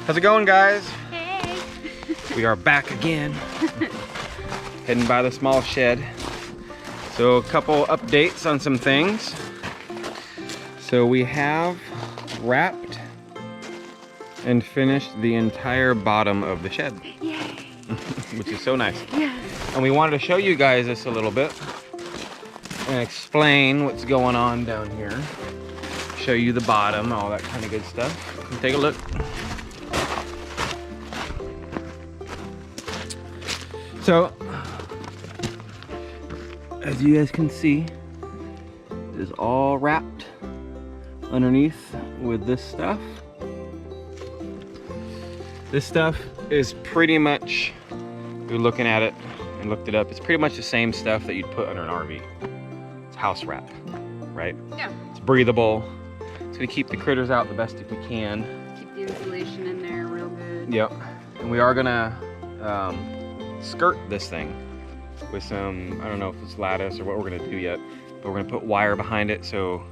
How's it going, guys? Hey! We are back again. Heading by the small shed. So a couple updates on some things. So we have wrapped and finished the entire bottom of the shed. Yay! Which is so nice. Yes. And we wanted to show you guys this a little bit and explain what's going on down here. Show you the bottom, all that kind of good stuff. Come take a look. So, as you guys can see, it is all wrapped underneath with this stuff. This stuff is pretty much, you're looking at it and looked it up, it's pretty much the same stuff that you'd put under an RV. It's house wrap, right? Yeah. It's breathable. It's gonna keep the critters out the best if we can. Keep the insulation in there real good. Yep. And we are gonna skirt this thing with some, I don't know if it's lattice or what we're gonna do yet, but we're gonna put wire behind it so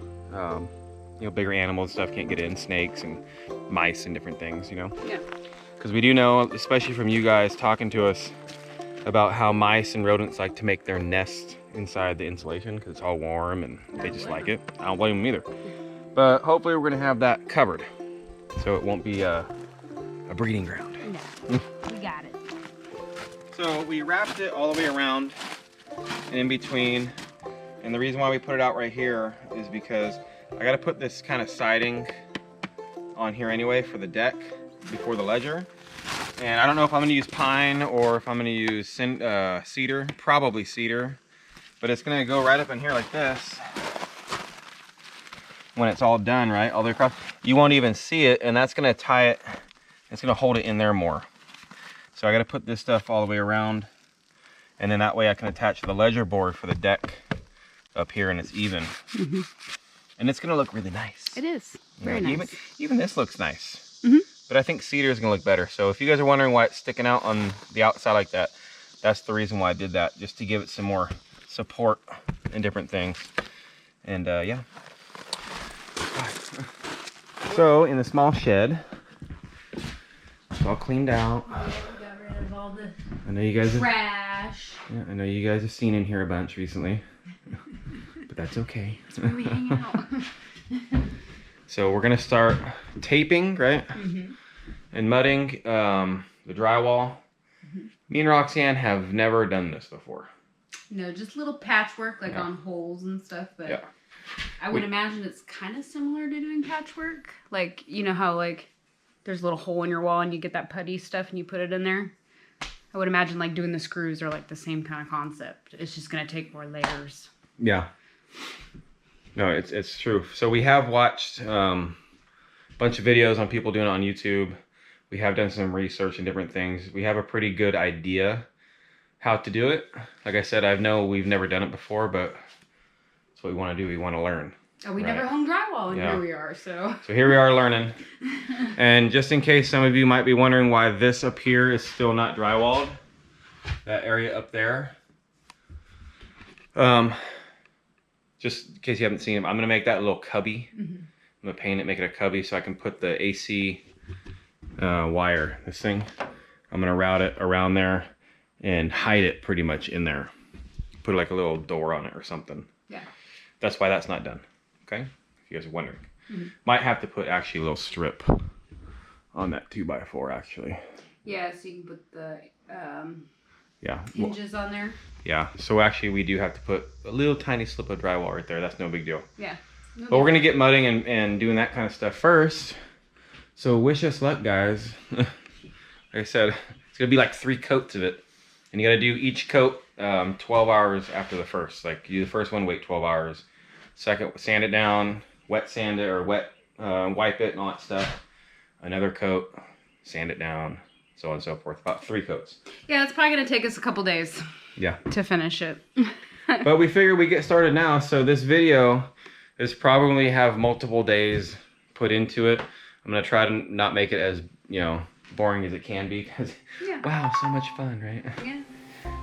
you know, bigger animals and stuff can't get in, snakes and mice and different things, you know? Yeah. Because we do know, especially from you guys talking to us about how mice and rodents like to make their nest inside the insulation because it's all warm and they just like it. I don't blame them either. But hopefully we're gonna have that covered so it won't be a breeding ground. No, we got it. So we wrapped it all the way around and in between. And the reason why we put it out right here is because I gotta put this kind of siding on here anyway for the deck before the ledger. And I don't know if I'm gonna use pine or if I'm gonna use cedar, probably cedar. But it's gonna go right up in here like this. When it's all done, right, all the way across. You won't even see it, and that's gonna tie it, it's gonna hold it in there more. So I gotta put this stuff all the way around, and then that way I can attach the ledger board for the deck up here and it's even. Mm-hmm. And it's gonna look really nice. It is, very nice. Even this looks nice. Mm-hmm. But I think cedar is gonna look better. So if you guys are wondering why it's sticking out on the outside like that, that's the reason why I did that, just to give it some more support and different things. And yeah. So in the small shed, it's all cleaned out. We got rid of all the I know you guys trash. I know you guys have seen in here a bunch recently, but that's okay. That's where we hang out. So we're gonna start taping, right? Mm-hmm. And mudding the drywall. Mm-hmm. Me and Roxanne have never done this before. No, just little patchwork, like on holes and stuff, but yeah. I would imagine it's kind of similar to doing patchwork. Like, you know how like there's a little hole in your wall and you get that putty stuff and you put it in there? I would imagine like doing the screws are like the same kind of concept. It's just gonna take more layers. Yeah. No, it's true. So we have watched a bunch of videos on people doing it on YouTube. We have done some research and different things. We have a pretty good idea how to do it. Like I said, we've never done it before, but that's what we want to do. We want to learn. Oh, we never hung drywall, and here we are, so. So here we are learning. And just in case some of you might be wondering why this up here is still not drywalled, that area up there, just in case you haven't seen it, I'm gonna make that a little cubby. Mm-hmm. I'm gonna paint it, make it a cubby so I can put the AC wire, this thing, I'm gonna route it around there and hide it pretty much in there. Put like a little door on it or something. Yeah. That's why that's not done. Okay, if you guys are wondering. Mm-hmm. Might have to put actually a little strip on that 2x4 actually. Yeah, so you can put the hinges on there. Yeah, so actually we do have to put a little tiny slip of drywall right there. That's no big deal. Yeah. But we're gonna get mudding and doing that kind of stuff first. So wish us luck, guys. Like I said, it's gonna be like 3 coats of it. And you gotta do each coat 12 hours after the first. Like you do the first one, wait 12 hours. Second, sand it down, wet sand it or wet wipe it and all that stuff. Another coat, sand it down, so on and so forth. About 3 coats. Yeah, it's probably gonna take us a couple days. Yeah. To finish it. But we figured we get started now. So this video is probably have multiple days put into it. I'm gonna try to not make it as, you know, boring as it can be because wow, so much fun, right? Yeah.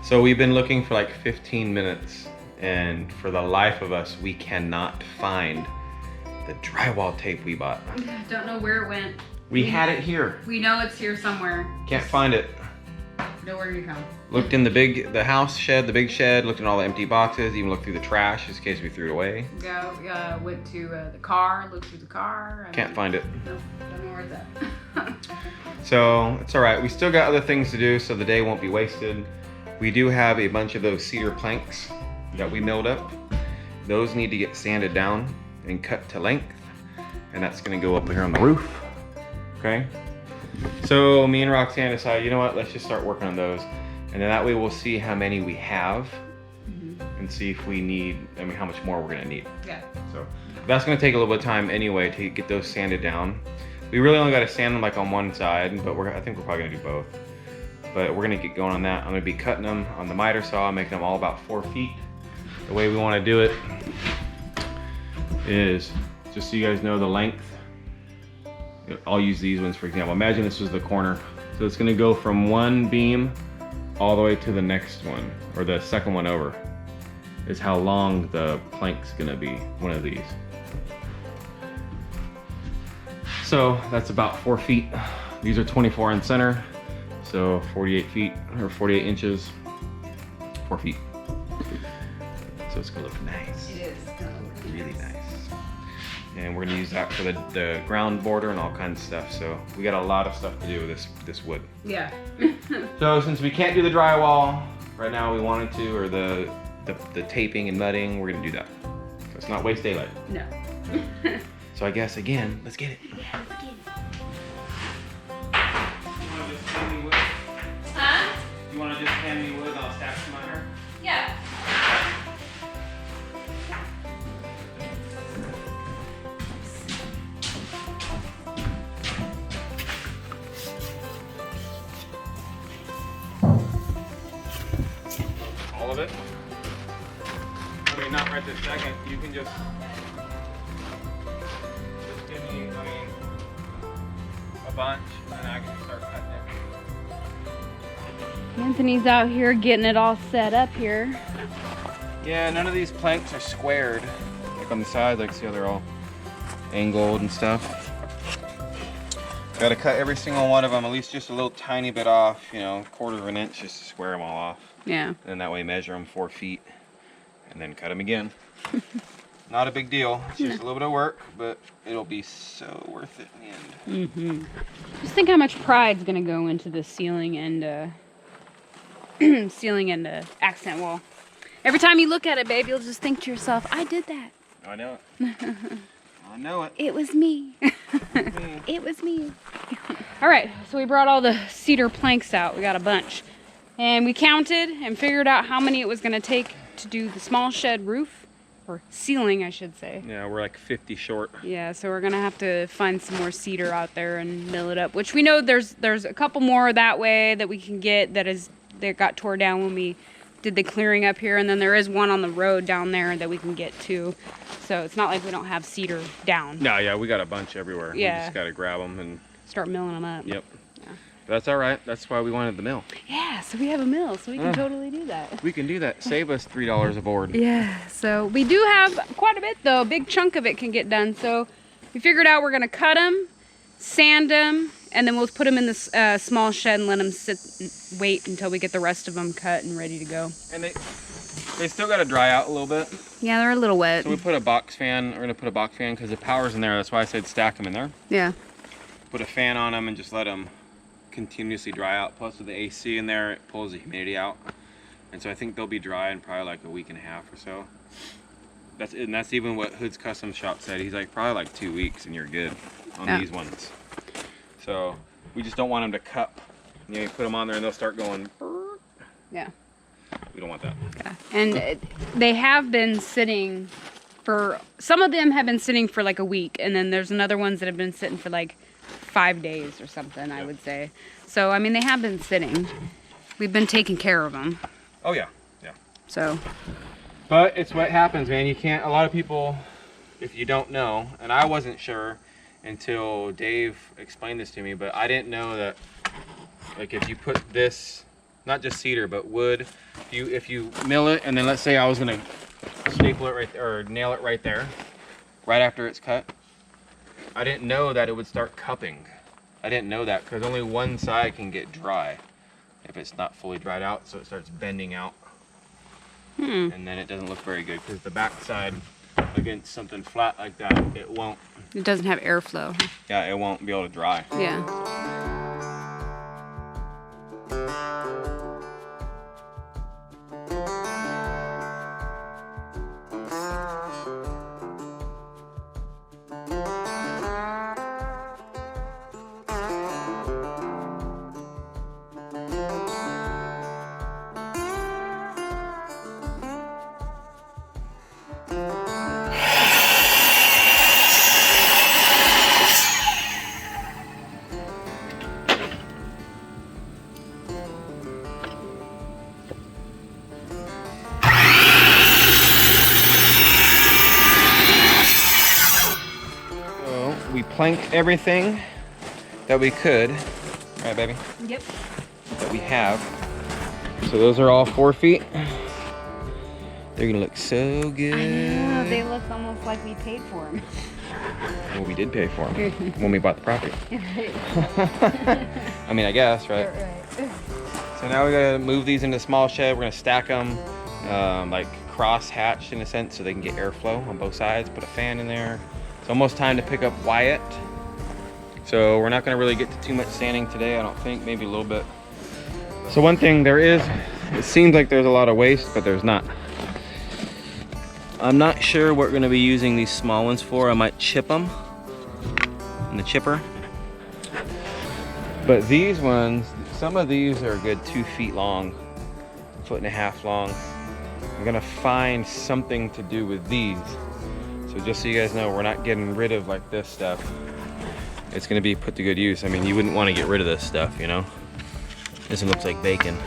So we've been looking for like 15 minutes and for the life of us we cannot find the drywall tape we bought. Don't know where it went. We had it here. We know it's here somewhere. Can't find it. Nowhere to come. Looked in the house shed, the big shed, looked in all the empty boxes, even looked through the trash just in case we threw it away. Went to the car, looked through the car. Can't find it. Nope, don't know where it's at. So it's all right. We still got other things to do, so the day won't be wasted. We do have a bunch of those cedar planks that we milled up. Those need to get sanded down and cut to length, and that's gonna go up here on the roof. Okay. So me and Roxane decided, you know what, let's just start working on those. And then that way we'll see how many we have and see if we need, how much more we're gonna need. Yeah. So that's gonna take a little bit of time anyway to get those sanded down. We really only gotta sand them like on one side, but I think we're probably gonna do both. But we're gonna get going on that. I'm gonna be cutting them on the miter saw, making them all about 4 feet. The way we wanna do it is, just so you guys know the length, I'll use these ones for example. Imagine this was the corner. So it's gonna go from one beam all the way to the next one, or the second one over, is how long the plank's gonna be, one of these. So that's about 4 feet. These are 24 in center, so 48 feet, or 48 inches, 4 feet. So it's gonna look nice. It is gonna look really nice. And we're gonna use that for the ground border and all kinds of stuff. So we got a lot of stuff to do with this wood. Yeah. So since we can't do the drywall right now, we wanted to, or the taping and mudding, we're gonna do that. So it's not waste daylight. No. So I guess again, let's get it. Yeah, let's get it. You wanna just hand me wood? Huh? You wanna just hand me wood and I'll stack some on her? Yeah. All of it? I mean, not right this second. You can just give me, a bunch, and I can start cutting it. Anthony's out here getting it all set up here. Yeah, none of these planks are squared. Like on the sides, like see how they're all angled and stuff. Gotta cut every single one of them, at least just a little tiny bit off, you know, 1/4 of an inch just to square them all off. Yeah. And that way measure them 4 feet and then cut them again. Not a big deal. It's just a little bit of work, but it'll be so worth it in the end. Just think how much pride's gonna go into the ceiling and accent wall. Every time you look at it, babe, you'll just think to yourself, I did that. I know it. I know it. It was me. It was me. All right, so we brought all the cedar planks out. We got a bunch. And we counted and figured out how many it was gonna take to do the small shed roof, or ceiling, I should say. Yeah, we're like 50 short. Yeah, so we're gonna have to find some more cedar out there and mill it up, which we know there's a couple more that way that we can get that got tore down when we did the clearing up here, and then there is one on the road down there that we can get to. So it's not like we don't have cedar down. No, yeah, we got a bunch everywhere. Yeah. We just gotta grab them and start milling them up. Yep. That's all right. That's why we wanted the mill. Yeah, so we have a mill, so we can totally do that. We can do that. Save us $3 a board. Yeah, so we do have quite a bit though. A big chunk of it can get done. So we figured out we're gonna cut them, sand them, and then we'll put them in this small shed and let them sit and wait until we get the rest of them cut and ready to go. And they still gotta dry out a little bit. Yeah, they're a little wet. So we put a box fan. We're gonna put a box fan because the power's in there. That's why I said stack them in there. Yeah. Put a fan on them and just let them continuously dry out. Plus with the AC in there, it pulls the humidity out. And so I think they'll be dry in probably like a week and a half or so. That's even what Hood's Custom Shop said. He's like, probably like 2 weeks and you're good on these ones. So we just don't want them to cup. You know, you put them on there and they'll start going. Yeah. We don't want that. Yeah. And they have been sitting for, some of them have been sitting for like a week, and then there's another ones that have been sitting for like 5 days or something, I would say. So, I mean, they have been sitting. We've been taking care of them. Oh yeah, yeah. So. But it's what happens, man. You can't, a lot of people, if you don't know, and I wasn't sure until Dave explained this to me, but I didn't know that, like if you put this, not just cedar, but wood, if you mill it, and then let's say I was gonna staple it right there, or nail it right there, right after it's cut, I didn't know that it would start cupping. I didn't know that because only one side can get dry if it's not fully dried out, so it starts bending out. And then it doesn't look very good because the back side against something flat like that, it won't. It doesn't have airflow. Yeah, it won't be able to dry. Yeah. We planked everything that we could, right, baby? Yep. That we have. So those are all 4 feet. They're gonna look so good. I know, they look almost like we paid for them. Well, we did pay for them when we bought the property. Right. I mean, I guess, right? Right. So now we gotta move these into a small shed. We're gonna stack them like cross-hatched in a sense so they can get airflow on both sides. Put a fan in there. It's almost time to pick up Wyatt. So we're not gonna really get to too much sanding today, I don't think, maybe a little bit. So one thing there is, it seems like there's a lot of waste, but there's not. I'm not sure what we're gonna be using these small ones for. I might chip them in the chipper. But these ones, some of these are a good 2 feet long, 1.5 feet long. I'm gonna find something to do with these. So just so you guys know, we're not getting rid of like this stuff. It's gonna be put to good use. I mean, you wouldn't want to get rid of this stuff, you know? This one looks like bacon.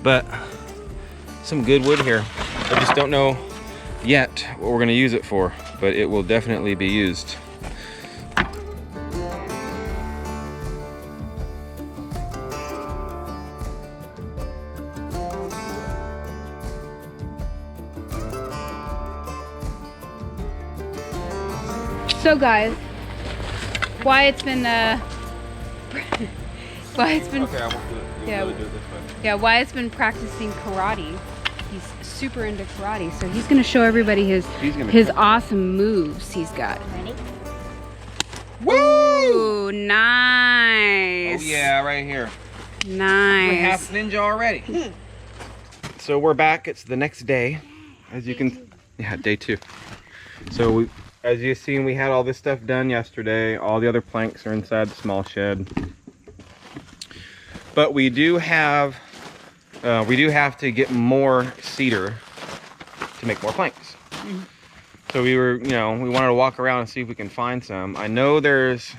But some good wood here. I just don't know yet what we're gonna use it for, but it will definitely be used. So guys, Wyatt's been Okay, I won't do it. Yeah. Really do it this way. Yeah, Wyatt's been practicing karate. He's super into karate, so he's gonna show everybody his awesome moves he's got. Ready? Woo! Nice. Oh yeah, right here. Nice. We're half ninja already. So we're back. It's the next day, as you can. Yeah, day 2. So as you've seen, we had all this stuff done yesterday. All the other planks are inside the small shed. But we do have to get more cedar to make more planks. So we wanted to walk around and see if we can find some. I know there's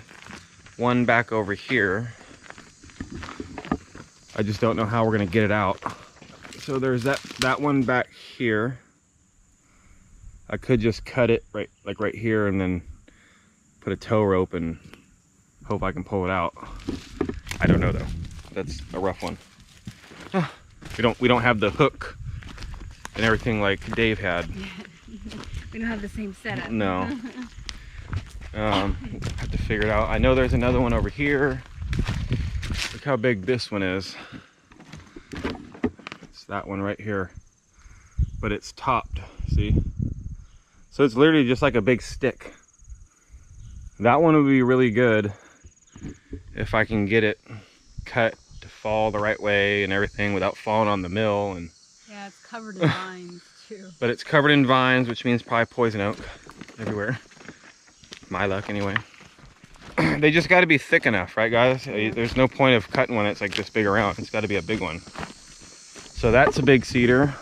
one back over here. I just don't know how we're gonna get it out. So there's that one back here. I could just cut it right here and then put a tow rope and hope I can pull it out. I don't know though. That's a rough one. We don't have the hook and everything like Dave had. We don't have the same setup. No. Have to figure it out. I know there's another one over here. Look how big this one is. It's that one right here. But it's topped, see? So it's literally just like a big stick. That one would be really good if I can get it cut to fall the right way and everything without falling on the mill. And Yeah, it's covered in vines too. but it's covered in vines, which means probably poison oak everywhere. My luck anyway. They just got to be thick enough, right guys? There's no point of cutting one that's like this big around. It's got to be a big one. So that's a big cedar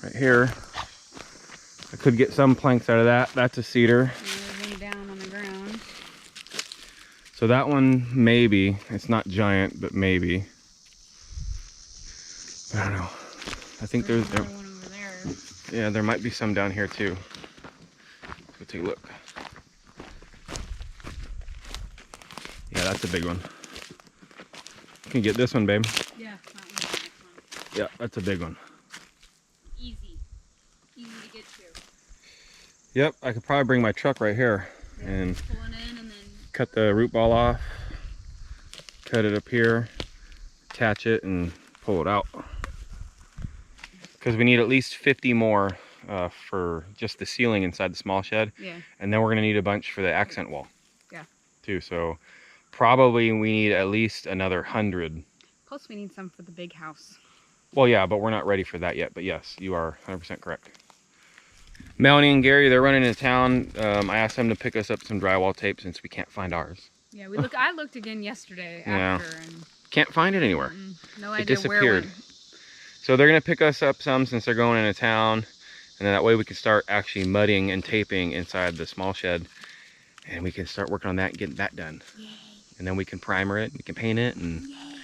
right here. I could get some planks out of that. That's a cedar. Moving down on the ground. So that one, maybe. It's not giant, but maybe. I don't know. I think there's another one over there. Yeah, there might be some down here too. Let's go take a look. Yeah, that's a big one. You can get this one, babe. Yeah, that one's the next one. Yeah, that's a big one. Easy. Easy to get to. Yep, I could probably bring my truck right here. Yeah, And pulling in and then cut the root ball off, cut it up here, attach it, and pull it out. Because we need at least 50 more for just the ceiling inside the small shed. Yeah. And then we're gonna need a bunch for the accent wall. Yeah. Too. So probably we need at least another 100. Plus we need some for the big house. Well, yeah, but we're not ready for that yet. But yes, you are 100% correct. Melanie and Gary, they're running into town. I asked them to pick us up some drywall tape since we can't find ours. Yeah, I looked again yesterday after and can't find it anywhere. No it idea disappeared. where it went. So they're gonna pick us up some since they're going into town, and then that way we can start actually mudding and taping inside the small shed, and we can start working on that and getting that done. Yay. And then we can primer it, we can paint it, and yay,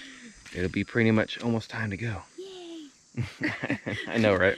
it'll be pretty much almost time to go. Yay. I know, right?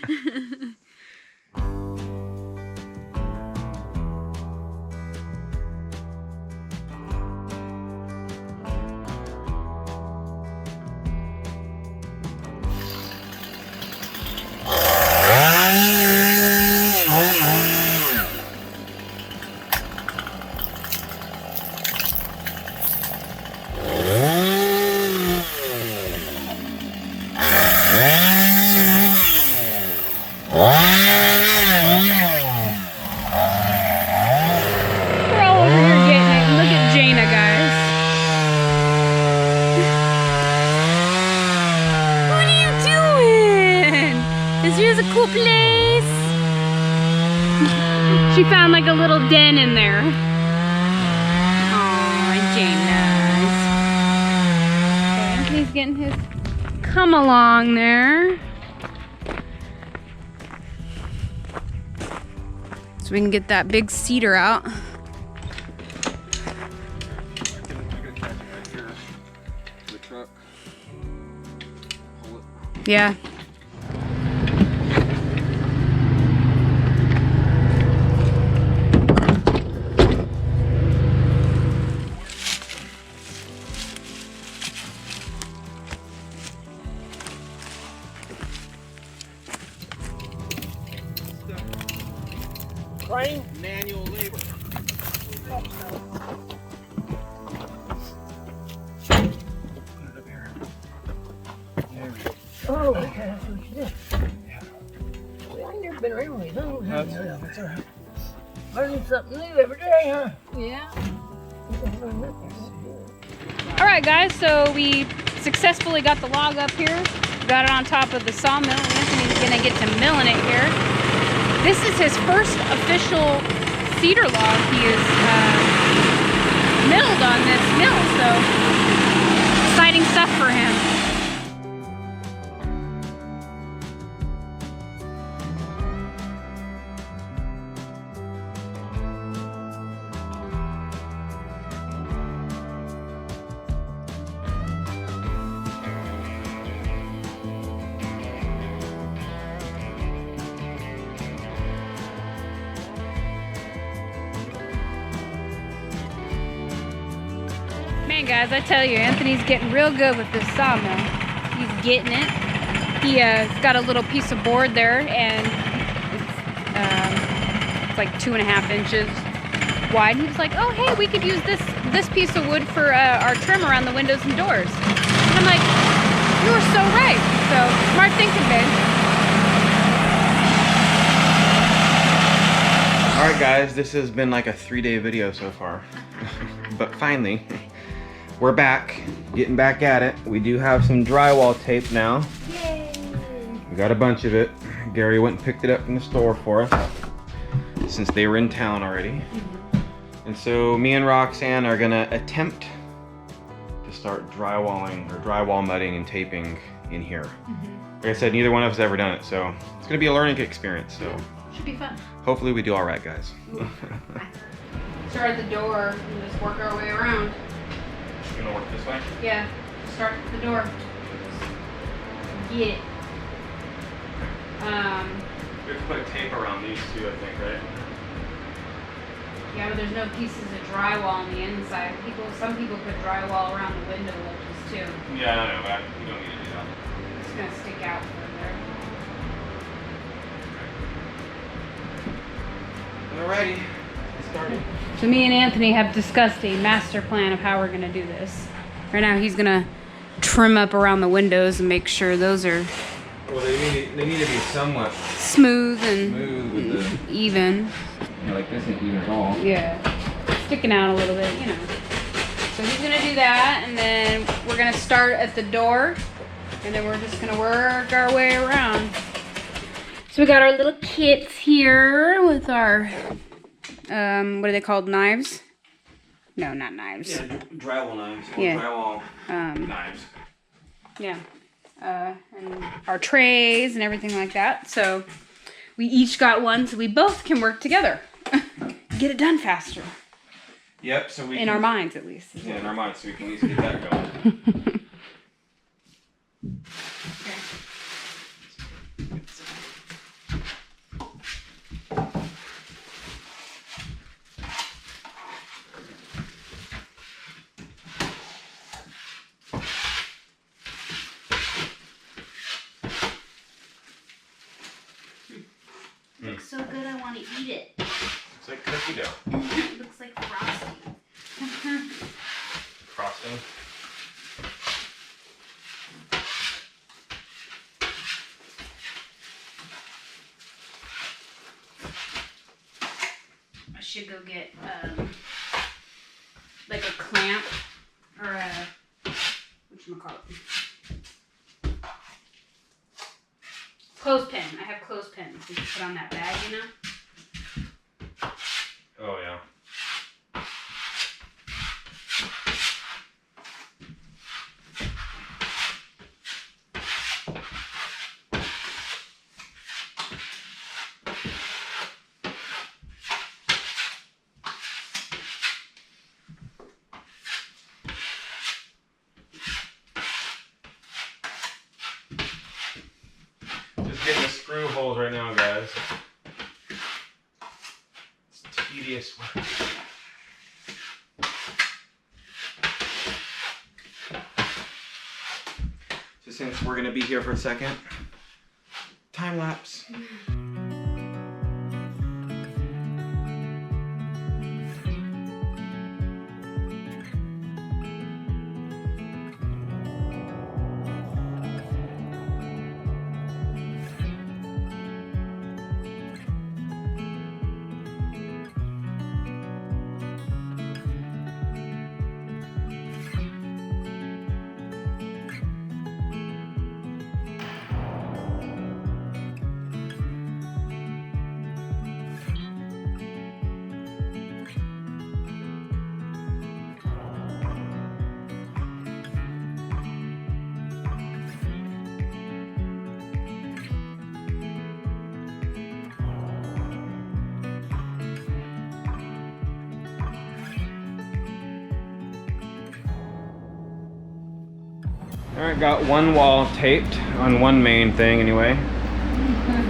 She found like a little den in there. Oh, Jana's. Okay, Anthony's getting his come along there. So we can get that big cedar out. Yeah. Crane, manual labor. Oh, okay, that's what you did. Yeah. Well, I've never been around with those. That's all right. Learning something new every day, huh? Yeah. All right, guys, so we successfully got the log up here. Got it on top of the sawmill. Anthony's gonna get to milling it here. This is his first official cedar log he has milled on this mill, so exciting stuff for him. Man, guys, I tell you, Anthony's getting real good with this sawmill. He's getting it. He's got a little piece of board there, and it's like 2.5 inches wide. And he was like, "Oh, hey, we could use this piece of wood for our trim around the windows and doors." And I'm like, "You were so right." So smart thinking, babe. All right, guys, this has been like a 3-day video so far, but finally. We're back, getting back at it. We do have some drywall tape now. Yay! We got a bunch of it. Gary went and picked it up from the store for us, since they were in town already. And so me and Roxanne are gonna attempt to start drywalling or drywall mudding and taping in here. Like I said, neither one of us has ever done it, so it's gonna be a learning experience. So should be fun. Hopefully we do all right, guys. Start at the door and just work our way around. You gonna work this way? Yeah, start at the door. Get it. We have to put tape around these two, I think, right? Yeah, but there's no pieces of drywall on the inside. Some people put drywall around the window ledges too. Yeah, I know, but you don't need to do that. It's gonna stick out further. Alrighty, let's started. So me and Anthony have discussed a master plan of how we're gonna do this. Right now he's gonna trim up around the windows and make sure those are Well, they need to be somewhat smooth and with the, even. like this isn't even at all. Yeah, sticking out a little bit, you know. So he's gonna do that, and then we're gonna start at the door, and then we're just gonna work our way around. So we got our little kits here with our, what are they called, knives? No, not knives. Yeah, drywall knives. Or Yeah. drywall knives. Yeah. And our trays and everything like that. So we each got one, so we both can work together. Get it done faster. Yep, so we In our minds, at least. Yeah, in our minds, so we can at least get that going. Looks so good, I want to eat it. It's like cookie dough. It looks like frosting. Frosting. I should go get like a clamp or a whatchamacallit. Clothespin. I have clothespins. We can put on that bag, you know? Oh, yeah. Just getting the screw holes right now, guys. It's tedious work. So since we're gonna be here for a second, time lapse. Alright, got one wall taped on one main thing anyway.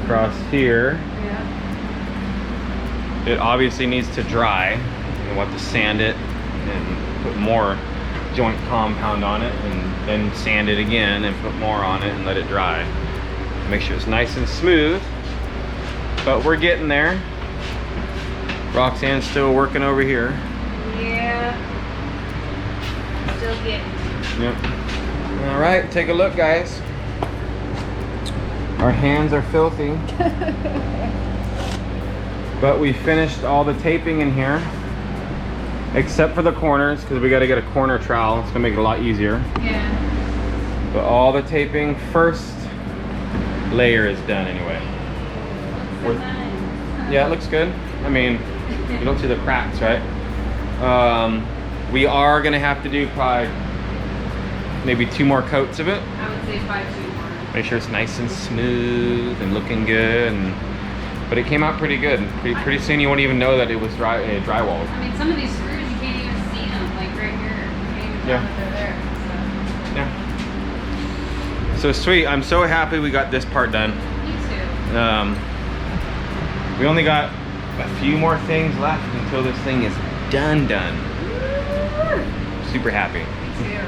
Across here. Yeah. It obviously needs to dry. We'll have to sand it and put more joint compound on it and then sand it again and put more on it and let it dry. Make sure it's nice and smooth. But we're getting there. Roxanne's still working over here. Yeah. Still getting. Yep. All right, take a look, guys. Our hands are filthy. But we finished all the taping in here, except for the corners, because we got to get a corner trowel. It's gonna make it a lot easier. Yeah. But all the taping, first layer is done anyway. So nice. Yeah, it looks good. I mean, you don't see the cracks, right? We are gonna have to do probably maybe 2 more coats of it. I would say 5 2 more. Make sure it's nice and smooth and looking good. But it came out pretty good. Pretty soon you won't even know that it was drywall. I mean, some of these screws, you can't even see them, like right here. You can't even tell that they're there. Yeah. So sweet. I'm so happy we got this part done. Me too. We only got a few more things left until this thing is done. Super happy. Me too.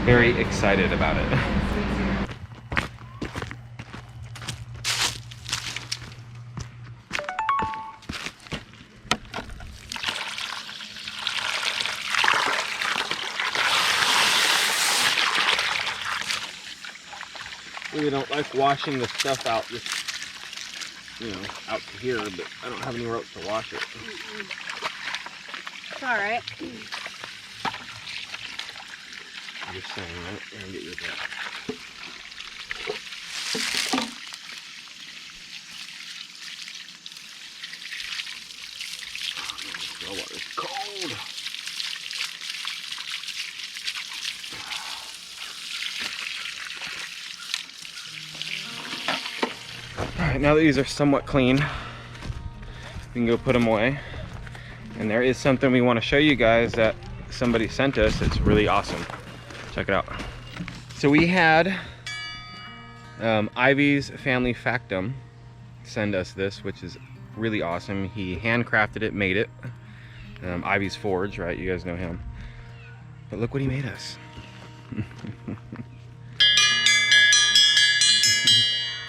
Very excited about it. Yes, me too. really don't like washing the stuff out just, you know, out to here, but I don't have anywhere else to wash it. It's all right. I'm just saying, right? I'm gonna get you that. Oh, water's cold. Alright, now that these are somewhat clean, we can go put them away. And there is something we want to show you guys that somebody sent us. It's really awesome. Check it out. So we had Ivey's family Factotum send us this, which is really awesome. He handcrafted it, made it. Ivey's Forge, right? You guys know him. But look what he made us.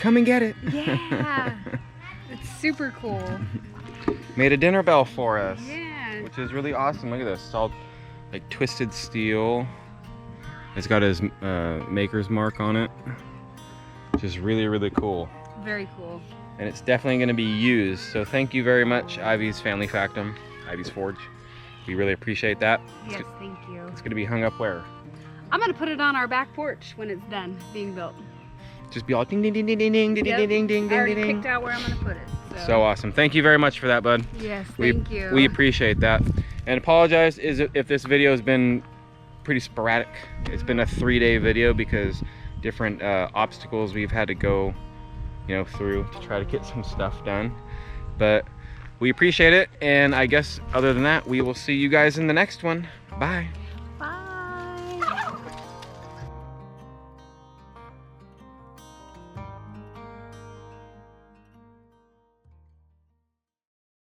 Come and get it. Yeah. It's super cool. Made a dinner bell for us. Yeah. Which is really awesome. Look at this. It's all like twisted steel. It's got his maker's mark on it. Which is really, really cool. Very cool. And it's definitely going to be used. So thank you very much, Ivey's family Factotum, Ivey's Forge. We really appreciate that. Yes, thank you. It's going to be hung up where? I'm gonna put it on our back porch when it's done being built. Just be all ding ding ding ding ding ding ding Yep. ding ding ding I already ding. picked out where I'm gonna put it. So awesome. Thank you very much for that, bud. Yes, thank you. We appreciate that. And apologize if this video has been pretty sporadic. It's been a 3-day video because different obstacles we've had to go, you know, through to try to get some stuff done. But we appreciate it, and I guess other than that, we will see you guys in the next one. Bye.